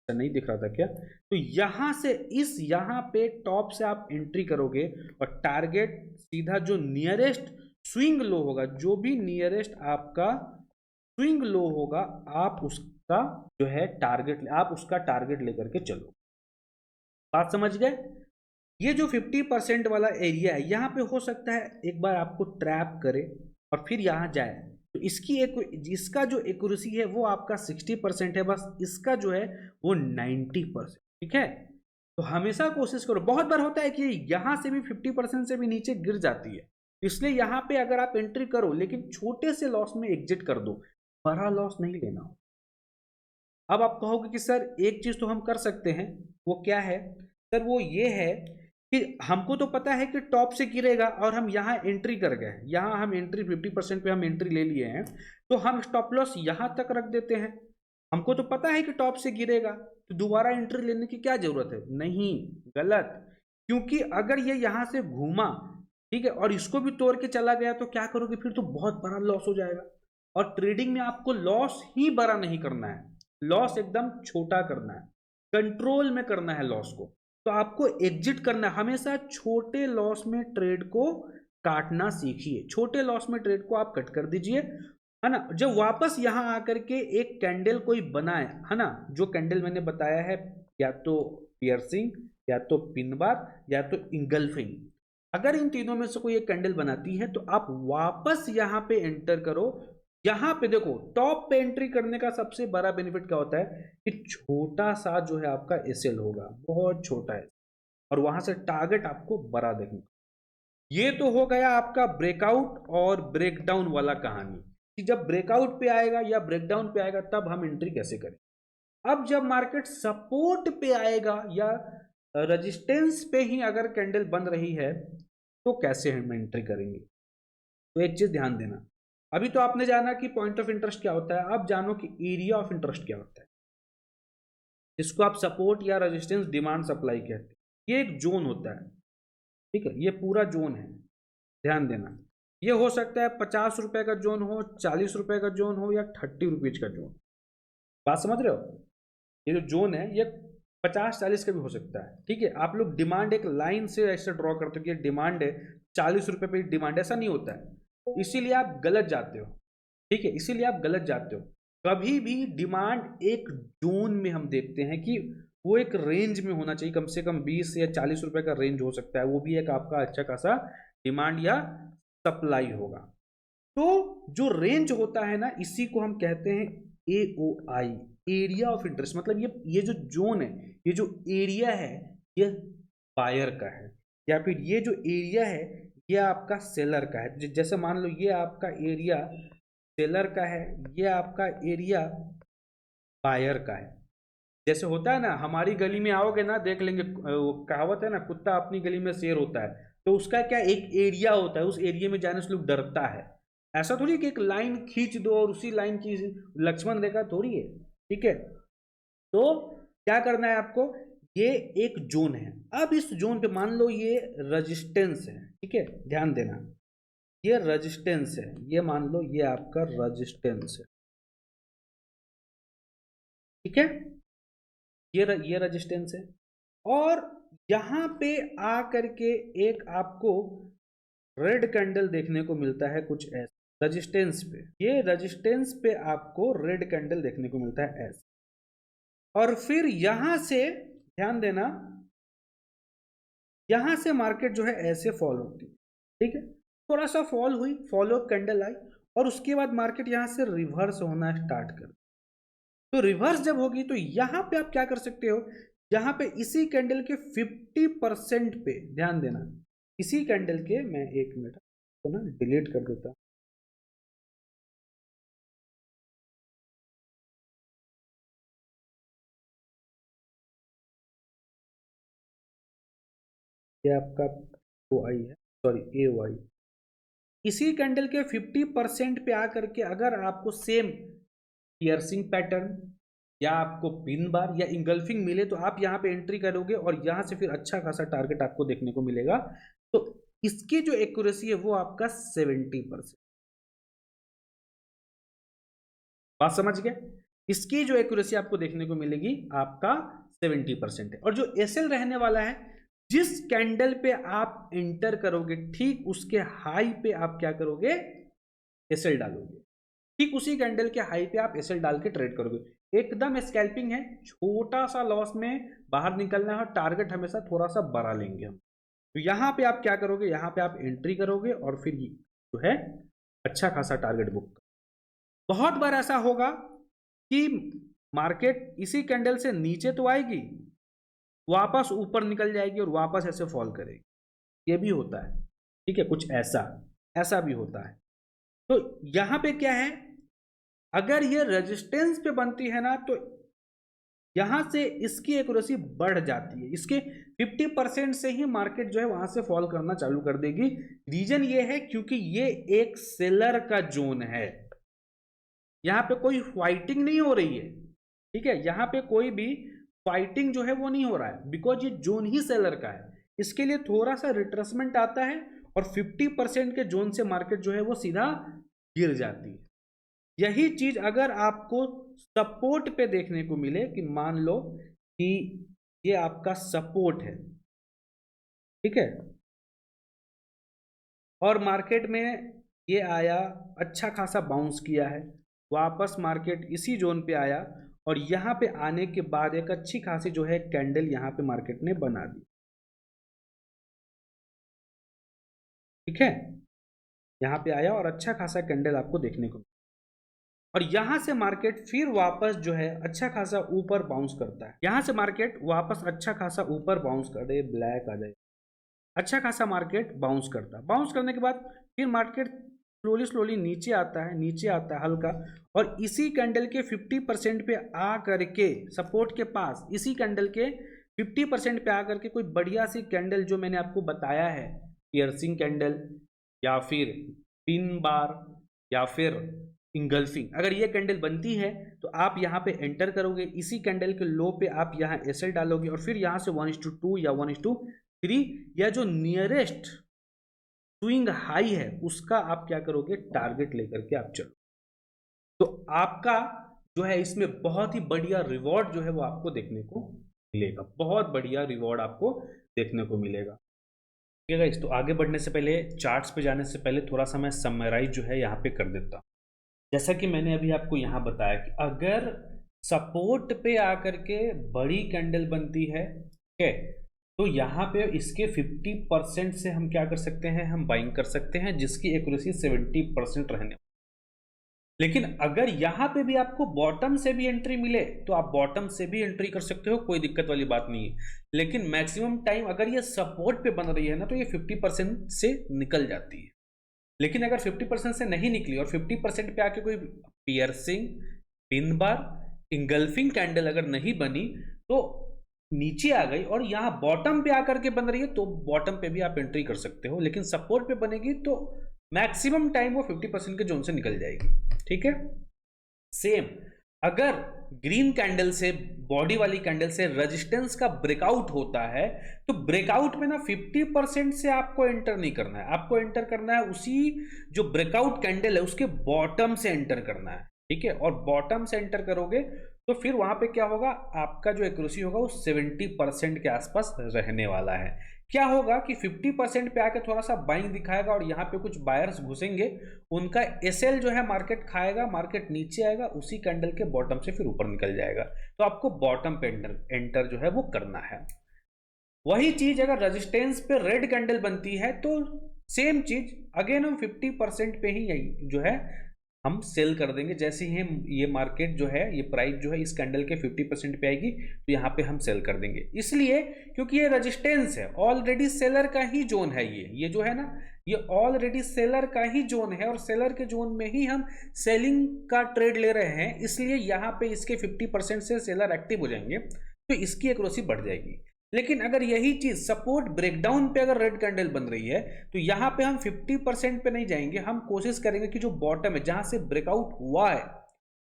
नहीं दिख रहा था क्या, तो यहां से इस यहां पे टॉप से आप एंट्री करोगे और टारगेट सीधा जो नियरेस्ट स्विंग लो होगा, जो भी नियरेस्ट आपका स्विंग लो होगा, आप उसका जो है टारगेट, आप उसका टारगेट लेकर के चलो। बात समझ गए। ये जो 50% वाला एरिया है, यहां पे हो सकता है एक बार आपको ट्रैप करे और फिर यहां जाए, तो इसका जो एक्यूरेसी है वो आपका 60% है, बस इसका जो है वो 90%, ठीक है। तो हमेशा कोशिश करो, बहुत बार होता है कि यहां से भी 50% से भी नीचे गिर जाती है, इसलिए यहां पे अगर आप एंट्री करो लेकिन छोटे से लॉस में एग्जिट कर दो, बड़ा लॉस नहीं लेना हो। अब आप कहोगे कि सर एक चीज तो हम कर सकते हैं, वो क्या है सर, वो ये है कि हमको तो पता है कि टॉप से गिरेगा और हम यहाँ एंट्री कर गए, यहाँ हम एंट्री 50% पे हम एंट्री ले लिए हैं, तो हम स्टॉप लॉस यहाँ तक रख देते हैं। हमको तो पता है कि टॉप से गिरेगा, तो दोबारा एंट्री लेने की क्या जरूरत है? नहीं, गलत। क्योंकि अगर ये यहाँ से घूमा, ठीक है, और इसको भी तोड़ के चला गया, तो क्या करोगे फिर? तो बहुत बड़ा लॉस हो जाएगा। और ट्रेडिंग में आपको लॉस ही बड़ा नहीं करना है, लॉस एकदम छोटा करना है, कंट्रोल में करना है लॉस को। तो आपको एग्जिट करना है, हमेशा छोटे लॉस में ट्रेड को काटना सीखिए। छोटे लॉस में ट्रेड को आप कट कर दीजिए, है ना। जब वापस यहां आकर के एक कैंडल कोई बनाए, है ना, जो कैंडल मैंने बताया है, या तो पियर्सिंग, या तो पिन बार, या तो इंगल्फिंग, अगर इन तीनों में से कोई एक कैंडल बनाती है, तो आप वापस यहां पे एंटर करो। यहां पे देखो, टॉप पे एंट्री करने का सबसे बड़ा बेनिफिट क्या होता है कि छोटा सा जो है आपका एसएल होगा, बहुत छोटा है, और वहां से टारगेट आपको बड़ा देखने को। ये तो हो गया आपका ब्रेकआउट और ब्रेकडाउन वाला कहानी, कि जब ब्रेकआउट पे आएगा या ब्रेकडाउन पे आएगा तब हम एंट्री कैसे करें। अब जब मार्केट सपोर्ट पे आएगा या रेजिस्टेंस पे ही अगर कैंडल बन रही है, तो कैसे हम एंट्री करेंगे? तो एक चीज ध्यान देना, अभी तो आपने जाना कि पॉइंट ऑफ इंटरेस्ट क्या होता है, अब जानो कि एरिया ऑफ इंटरेस्ट क्या होता है, जिसको आप सपोर्ट या रेजिस्टेंस डिमांड सप्लाई कहते हैं। ये एक जोन होता है, ठीक है, ये पूरा जोन है, ध्यान देना। ये हो सकता है 50 रुपए का जोन हो, 40 रुपए का जोन हो, या 30 रुपीज का जोन। बात समझ रहे हो? ये जो जोन है ये 50-40 का भी हो सकता है, ठीक है। आप लोग डिमांड एक लाइन से ऐसे ड्रॉ करते हो कि डिमांड है 40 रुपए पे डिमांड, ऐसा नहीं होता है, इसीलिए आप गलत जाते हो, ठीक है, इसीलिए आप गलत जाते हो। कभी भी डिमांड एक जोन में हम देखते हैं कि वो एक रेंज में होना चाहिए, कम से कम 20 या 40 रुपए का रेंज हो सकता है, वो भी एक आपका अच्छा खासा डिमांड या सप्लाई होगा। तो जो रेंज होता है ना, इसी को हम कहते हैं AOI, एरिया ऑफ इंटरेस्ट। मतलब ये जो जोन है, ये जो एरिया है, ये बायर का है, या फिर ये जो एरिया है ये आपका सेलर का है। जैसे मान लो ये आपका एरिया सेलर का है, ये आपका एरिया बायर का है। जैसे होता है ना, हमारी गली में आओगे ना, देख लेंगे, कहावत है ना, कुत्ता अपनी गली में शेर होता है, तो उसका क्या एक एरिया होता है, उस एरिया में जाने से लोग डरता है। ऐसा थोड़ी कि एक लाइन खींच दो और उसी लाइन की लक्ष्मण रेखा थोड़ी है, ठीक है। तो क्या करना है आपको, ये एक जोन है। अब इस जोन पे मान लो ये रेजिस्टेंस है, ठीक है, ध्यान देना, ये रेजिस्टेंस है, ये मान लो ये आपका रेजिस्टेंस है, ठीक है, ये रेजिस्टेंस है। और यहां पे आ करके एक आपको रेड कैंडल देखने को मिलता है कुछ ऐसा रेजिस्टेंस पे, ये रेजिस्टेंस पे आपको रेड कैंडल देखने को मिलता है ऐसा। और फिर यहां से ध्यान देना, यहां से मार्केट जो है ऐसे फॉल होती है, ठीक है, थोड़ा सा फॉल हुई, फॉलो कैंडल आई, और उसके बाद मार्केट यहां से रिवर्स होना स्टार्ट कर। तो रिवर्स जब होगी तो यहां पे आप क्या कर सकते हो, यहां पे इसी कैंडल के 50% पे ध्यान देना, इसी कैंडल के, मैं एक मिनट तो ना डिलीट कर देता हूं, ये आपका OI है, सॉरी AOI। इसी कैंडल के 50% पे आकर के अगर आपको सेम पियर्सिंग पैटर्न या आपको पिन बार या इंगल्फिंग मिले, तो आप यहाँ पे एंट्री करोगे और यहाँ से फिर अच्छा खासा टारगेट आपको देखने को मिलेगा। तो इसकी जो एक्यूरेसी है वो आपका 70%। बात समझ गए? इसकी जो एक्यूरेसी आपको देखने को मिलेगी आपका 70% है। और जो एसएल रहने वाला है, जिस कैंडल पे आप एंटर करोगे ठीक उसके हाई पे आप क्या करोगे, एसएल डालोगे, ठीक उसी कैंडल के हाई पे आप एसएल डाल के ट्रेड करोगे। एकदम स्कैल्पिंग है, छोटा सा लॉस में बाहर निकलना है, और टारगेट हमेशा थोड़ा सा बड़ा लेंगे हम। तो यहाँ पे आप क्या करोगे, यहाँ पे आप एंट्री करोगे और फिर जो है अच्छा खासा टारगेट बुक। बहुत बार ऐसा होगा कि मार्केट इसी कैंडल से नीचे तो आएगी, वापस ऊपर निकल जाएगी और वापस ऐसे फॉल करेगी, ये भी होता है, ठीक है, कुछ ऐसा भी होता है। तो यहां पे क्या है, अगर ये रेजिस्टेंस पे बनती है ना, तो यहां से इसकी एक्यूरेसी बढ़ जाती है, इसके 50% से ही मार्केट जो है वहां से फॉल करना चालू कर देगी। रीजन ये है क्योंकि ये एक सेलर का जोन है, यहां पे कोई फाइटिंग नहीं हो रही है, ठीक है, यहां पे कोई भी फाइटिंग जो है वो नहीं हो रहा है, बिकॉज ये जोन ही सेलर का है। इसके लिए थोड़ा सा रिट्रेसमेंट आता है और 50% के जोन से मार्केट जो है वो सीधा गिर जाती है। यही चीज अगर आपको सपोर्ट पे देखने को मिले कि मान लो कि ये आपका सपोर्ट है, ठीक है, और मार्केट में ये आया, अच्छा खासा बाउंस किया है, वापस मार्केट इसी जोन पे आया और यहां पे आने के बाद एक अच्छी खासी जो है कैंडल यहां पे मार्केट ने बना दी, ठीक है, यहां पे आया और अच्छा खासा कैंडल आपको देखने को, और यहां से मार्केट फिर वापस जो है अच्छा खासा ऊपर बाउंस करता है, यहां से मार्केट वापस अच्छा खासा ऊपर बाउंस कर दे, ब्लैक आ जाए, अच्छा खासा मार्केट बाउंस करता है, बाउंस करने के बाद फिर मार्केट स्लोली स्लोली नीचे आता है, नीचे आता है हल्का, और इसी कैंडल के 50% पे आ करके सपोर्ट के पास, इसी कैंडल के 50% पे आ करके कोई बढ़िया सी कैंडल जो मैंने आपको बताया है, पियर्सिंग कैंडल या फिर पिन बार या फिर इंगल्फिंग, अगर ये कैंडल बनती है तो आप यहाँ पे एंटर करोगे, इसी कैंडल के लो पे आप यहाँ एसएल डालोगे और फिर यहाँ से 1:2 या 1:3 या जो नियरेस्ट स्विंग हाई है उसका आप क्या करोगे, टारगेट लेकर के आप चलो, तो आपका जो है इसमें बहुत ही बढ़िया रिवॉर्ड जो है वो आपको देखने को मिलेगा, बहुत बढ़िया रिवॉर्ड आपको देखने को मिलेगा। ठीक है गाइस, तो आगे बढ़ने से पहले, चार्ट्स पे जाने से पहले थोड़ा सा मैं समराइज जो है यहाँ पे कर देता हूँ। जैसा कि मैंने अभी आपको यहाँ बताया कि अगर सपोर्ट पे आकर के बड़ी कैंडल बनती है, ठीक है, तो यहाँ पे इसके 50% से हम क्या कर सकते हैं, हम बाइंग कर सकते हैं, जिसकी एक्यूरेसी 70% रहने। लेकिन अगर यहाँ पे भी आपको बॉटम से भी एंट्री मिले तो आप बॉटम से भी एंट्री कर सकते हो, कोई दिक्कत वाली बात नहीं है, लेकिन मैक्सिमम टाइम अगर ये सपोर्ट पे बन रही है ना तो ये 50% से निकल जाती है। लेकिन अगर 50% से नहीं निकली और 50% पे आके कोई piercing, pin bar, engulfing candle अगर नहीं बनी तो नीचे आ गई और यहाँ बॉटम पे आकर के बन रही है तो बॉटम पे भी आप एंट्री कर सकते हो, लेकिन सपोर्ट पे बनेगी तो मैक्सिमम टाइम वो 50% के जोन से निकल जाएगी, ठीक है। सेम अगर ग्रीन कैंडल से, बॉडी वाली कैंडल से रेजिस्टेंस का ब्रेकआउट होता है तो ब्रेकआउट में ना 50% से आपको एंटर नहीं करना है, आपको एंटर करना है उसी जो ब्रेकआउट कैंडल है उसके बॉटम से एंटर करना है, ठीक है, और बॉटम से एंटर करोगे तो फिर वहां पे क्या होगा, आपका जो एक्यूरेसी होगा वो 70% के आसपास रहने वाला है। क्या होगा कि 50% पे आके थोड़ा सा बाइंग दिखाएगा और यहाँ पे कुछ बायर्स घुसेंगे, उनका एसएल जो है मार्केट खाएगा, मार्केट नीचे आएगा, उसी कैंडल के बॉटम से फिर ऊपर निकल जाएगा, तो आपको बॉटम पे एंटर जो है वो करना है। वही चीज अगर रेजिस्टेंस पे रेड कैंडल बनती है तो सेम चीज अगेन हम 50% पे ही जो है हम सेल कर देंगे, जैसे ही ये मार्केट जो है, ये प्राइस जो है इस कैंडल के 50% पे आएगी तो यहाँ पे हम सेल कर देंगे, इसलिए क्योंकि ये रेजिस्टेंस है, ऑलरेडी सेलर का ही जोन है, ये जो है ना ये ऑलरेडी सेलर का ही जोन है और सेलर के जोन में ही हम सेलिंग का ट्रेड ले रहे हैं, इसलिए यहाँ पे इसके 50% से सेलर एक्टिव हो जाएंगे तो इसकी एक्यूरेसी बढ़ जाएगी। लेकिन अगर यही चीज सपोर्ट ब्रेकडाउन पे अगर रेड कैंडल बन रही है तो यहां पे हम 50% पे नहीं जाएंगे, हम कोशिश करेंगे कि जो बॉटम है जहां से ब्रेकआउट हुआ है,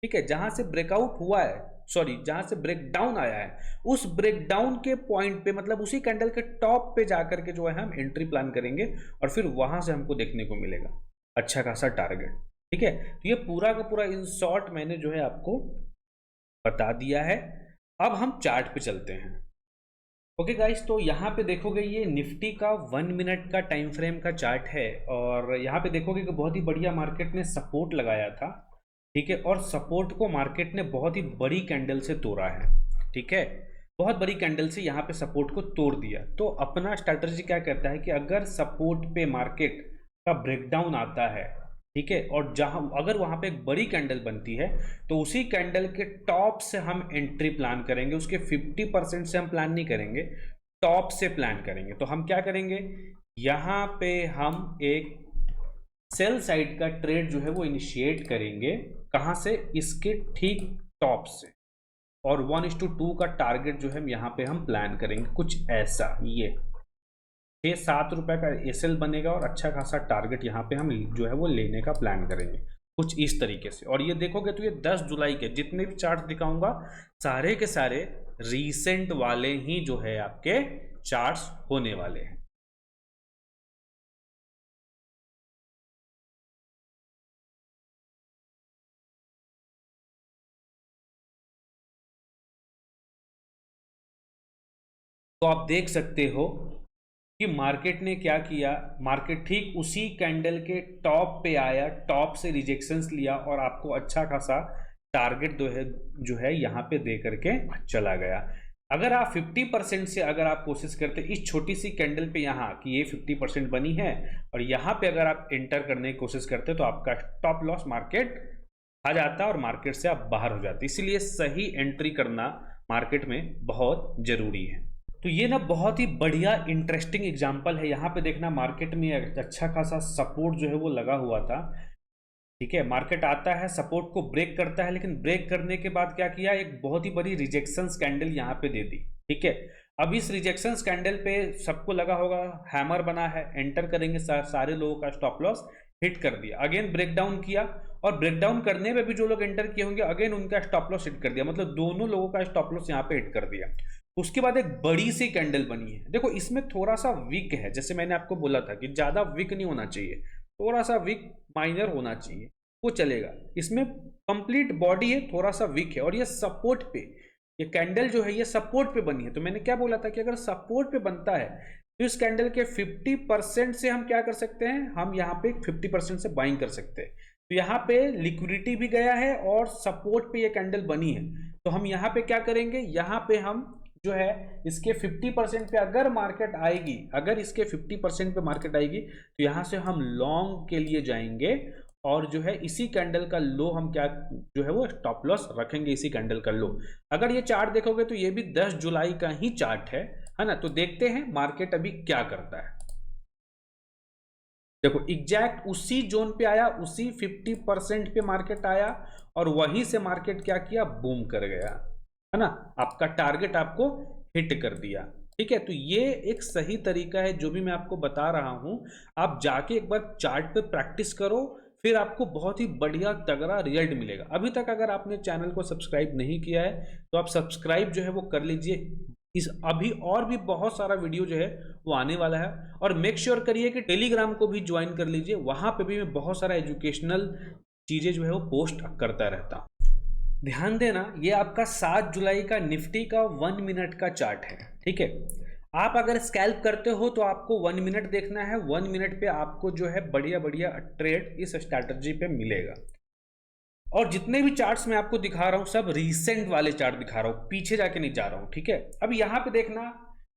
ठीक है, जहां से ब्रेकआउट हुआ है, सॉरी जहां से ब्रेकडाउन आया है, उस ब्रेकडाउन के पॉइंट पे मतलब उसी कैंडल के टॉप पे जाकर के जो है हम एंट्री प्लान करेंगे और फिर वहां से हमको देखने को मिलेगा अच्छा खासा टारगेट, ठीक है। तो ये पूरा का पूरा इन शॉर्ट मैंने जो है आपको बता दिया है। अब हम चार्ट पे चलते हैं। ओके गाइस, तो यहाँ पे देखोगे ये निफ्टी का 1 मिनट का टाइम फ्रेम का चार्ट है और यहाँ पे देखोगे कि बहुत ही बढ़िया मार्केट ने सपोर्ट लगाया था, ठीक है, और सपोर्ट को मार्केट ने बहुत ही बड़ी कैंडल से तोड़ा है, ठीक है, बहुत बड़ी कैंडल से यहाँ पे सपोर्ट को तोड़ दिया। तो अपना स्ट्रैटेजी क्या कहता है कि अगर सपोर्ट पे मार्केट का ब्रेकडाउन आता है, ठीक है, और जहां अगर वहां पे एक बड़ी कैंडल बनती है तो उसी कैंडल के टॉप से हम एंट्री प्लान करेंगे, उसके 50% से हम प्लान नहीं करेंगे, टॉप से प्लान करेंगे। तो हम क्या करेंगे, यहां पे हम एक सेल साइड का ट्रेड जो है वो इनिशिएट करेंगे, कहां से, इसके ठीक टॉप से, और 1:2 का टारगेट जो है यहाँ पे हम प्लान करेंगे कुछ ऐसा। ये 6-7 रुपए का एसएल बनेगा और अच्छा खासा टारगेट यहाँ पे हम जो है वो लेने का प्लान करेंगे कुछ इस तरीके से। और ये देखोगे तो ये 10 जुलाई के जितने भी चार्ट दिखाऊंगा सारे के सारे रीसेंट वाले ही जो है आपके चार्ट्स होने वाले हैं। तो आप देख सकते हो कि मार्केट ने क्या किया, मार्केट ठीक उसी कैंडल के टॉप पे आया, टॉप से रिजेक्शंस लिया और आपको अच्छा खासा टारगेट जो है यहाँ पे दे करके चला गया। अगर आप 50% से अगर आप कोशिश करते इस छोटी सी कैंडल पे यहाँ कि ये 50% बनी है और यहाँ पे अगर आप एंटर करने की कोशिश करते तो आपका स्टॉप लॉस मार्केट आ जाता और मार्केट से आप बाहर हो जाते। इसीलिए सही एंट्री करना मार्केट में बहुत जरूरी है। तो ये ना बहुत ही बढ़िया इंटरेस्टिंग एग्जांपल है। यहाँ पे देखना मार्केट में अच्छा खासा सपोर्ट जो है वो लगा हुआ था, ठीक है। मार्केट आता है, सपोर्ट को ब्रेक करता है, लेकिन ब्रेक करने के बाद क्या किया, एक बहुत ही बड़ी रिजेक्शन कैंडल यहाँ पे दे दी, ठीक है। अब इस रिजेक्शन कैंडल पे सबको लगा होगा हैमर बना है, एंटर करेंगे, सारे लोगों का स्टॉप लॉस हिट कर दिया। अगेन ब्रेकडाउन किया और ब्रेकडाउन करने में भी जो लोग एंटर किए होंगे अगेन उनका स्टॉप लॉस हिट कर दिया, मतलब दोनों लोगों का स्टॉप लॉस यहाँ पे हिट कर दिया। उसके बाद एक बड़ी सी कैंडल बनी है, देखो इसमें थोड़ा सा वीक है, जैसे मैंने आपको बोला था कि ज्यादा वीक नहीं होना चाहिए, थोड़ा सा वीक माइनर होना चाहिए, वो चलेगा। इसमें कंप्लीट बॉडी है, थोड़ा सा वीक है और ये सपोर्ट पे, ये कैंडल जो है ये सपोर्ट पे बनी है। तो मैंने क्या बोला था कि अगर सपोर्ट पे बनता है तो इस कैंडल के 50% से हम क्या कर सकते हैं, हम यहाँ पे 50% से बाइंग कर सकते हैं। तो यहाँ पे लिक्विडिटी भी गया है और सपोर्ट पे ये कैंडल बनी है, तो हम यहाँ पे क्या करेंगे, यहाँ पे हम जो है इसके 50% पे अगर मार्केट आएगी, अगर इसके 50% पे मार्केट आएगी तो यहाँ से हम लॉन्ग के लिए जाएंगे और जो है इसी कैंडल का लो हम क्या जो है वो स्टॉप लॉस रखेंगे, इसी कैंडल का लो। अगर ये चार्ट देखोगे तो ये भी 10 जुलाई का ही चार्ट है ना। तो देखते हैं मार्केट अभी क्या करता है। देखो एग्जैक्ट उसी जोन पे आया, उसी 50% पे मार्केट आया और वहीं से मार्केट क्या किया, बूम कर गया, है ना। आपका टारगेट आपको हिट कर दिया, ठीक है। तो ये एक सही तरीका है जो भी मैं आपको बता रहा हूं, आप जाके एक बार चार्ट पे प्रैक्टिस करो, फिर आपको बहुत ही बढ़िया तगड़ा रिजल्ट मिलेगा। अभी तक अगर आपने चैनल को सब्सक्राइब नहीं किया है तो आप सब्सक्राइब जो है वो कर लीजिए। इस अभी और भी बहुत सारा वीडियो जो है वो आने वाला है और मेक श्योर करिए कि टेलीग्राम को भी ज्वाइन कर लीजिए, वहां पे भी मैं बहुत सारा एजुकेशनल चीजें जो है वो पोस्ट करता रहता हूँ। ध्यान देना ये आपका 7 जुलाई का निफ्टी का 1 मिनट का चार्ट है, ठीक है। आप अगर स्कैल्प करते हो तो आपको 1 मिनट देखना है, 1 मिनट पे आपको जो है बढ़िया बढ़िया ट्रेड इस स्ट्रैटेजी पे मिलेगा। और जितने भी चार्ट्स मैं आपको दिखा रहा हूं सब रीसेंट वाले चार्ट दिखा रहा हूं, पीछे जाके नहीं जा रहा हूं, ठीक है। अब यहाँ पे देखना,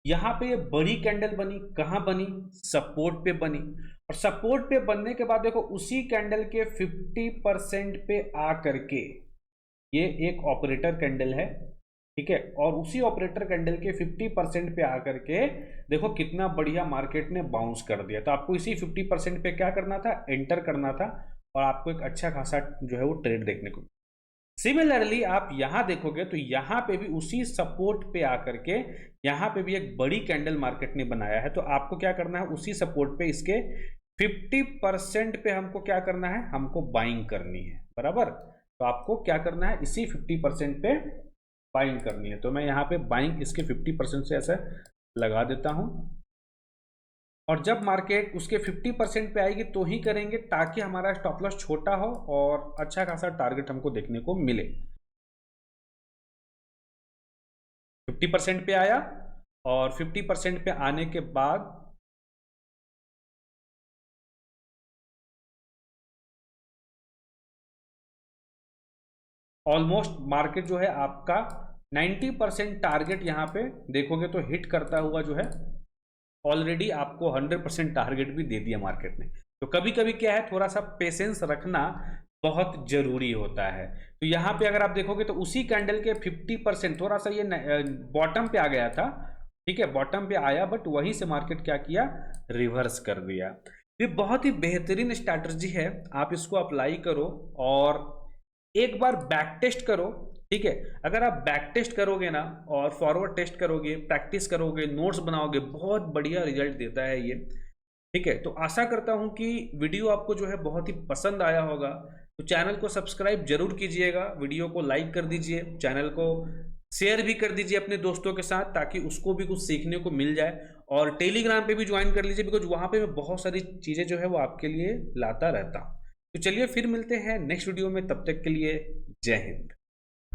यहाँ पे ये बड़ी कैंडल बनी, कहां बनी, सपोर्ट पे बनी और सपोर्ट पे बनने के बाद देखो उसी कैंडल के 50% पे आ करके ये एक ऑपरेटर कैंडल है, ठीक है। और उसी ऑपरेटर कैंडल के 50% पे आकर के देखो कितना बढ़िया मार्केट ने बाउंस कर दिया। तो आपको इसी 50% पे क्या करना था, एंटर करना था और आपको एक अच्छा खासा जो है वो ट्रेड देखने को। सिमिलरली आप यहां देखोगे तो यहां पे भी उसी सपोर्ट पे आकर के यहां पे भी एक बड़ी कैंडल मार्केट ने बनाया है। तो आपको क्या करना है, उसी सपोर्ट पे इसके 50% पे हमको क्या करना है, हमको बाइंग करनी है, बराबर। तो आपको क्या करना है, इसी 50% पे बाइंग करनी है। तो मैं यहाँ पे बाइंग इसके 50% से ऐसे लगा देता हूं और जब मार्केट उसके 50% पे आएगी तो ही करेंगे ताकि हमारा स्टॉप लॉस छोटा हो और अच्छा खासा टारगेट हमको देखने को मिले। 50% पे आया और 50% पे आने के बाद ऑलमोस्ट मार्केट जो है आपका 90% टारगेट यहाँ पे देखोगे तो हिट करता हुआ जो है ऑलरेडी आपको 100% टारगेट भी दे दिया मार्केट ने। तो कभी कभी क्या है, थोड़ा सा पेशेंस रखना बहुत जरूरी होता है। तो यहाँ पे अगर आप देखोगे तो उसी कैंडल के 50% थोड़ा सा ये बॉटम पे आ गया था, ठीक है, बॉटम पे आया बट वहीं से मार्केट क्या किया, रिवर्स कर दिया। ये बहुत ही बेहतरीन स्ट्रैटेजी है, आप इसको अप्लाई करो और एक बार बैक टेस्ट करो ठीक है। अगर आप बैक टेस्ट करोगे ना और फॉरवर्ड टेस्ट करोगे, प्रैक्टिस करोगे, नोट्स बनाओगे, बहुत बढ़िया रिजल्ट देता है ये। ठीक है, तो आशा करता हूं कि वीडियो आपको जो है बहुत ही पसंद आया होगा। तो चैनल को सब्सक्राइब जरूर कीजिएगा, वीडियो को लाइक कर दीजिए, चैनल को शेयर भी कर दीजिए अपने दोस्तों के साथ ताकि उसको भी कुछ सीखने को मिल जाए। और टेलीग्राम पे भी ज्वाइन कर लीजिए, बिकॉज वहां पे मैं बहुत सारी चीजें जो है वो आपके लिए लाता रहता हूँ। तो चलिए फिर मिलते हैं नेक्स्ट वीडियो में, तब तक के लिए जय हिंद।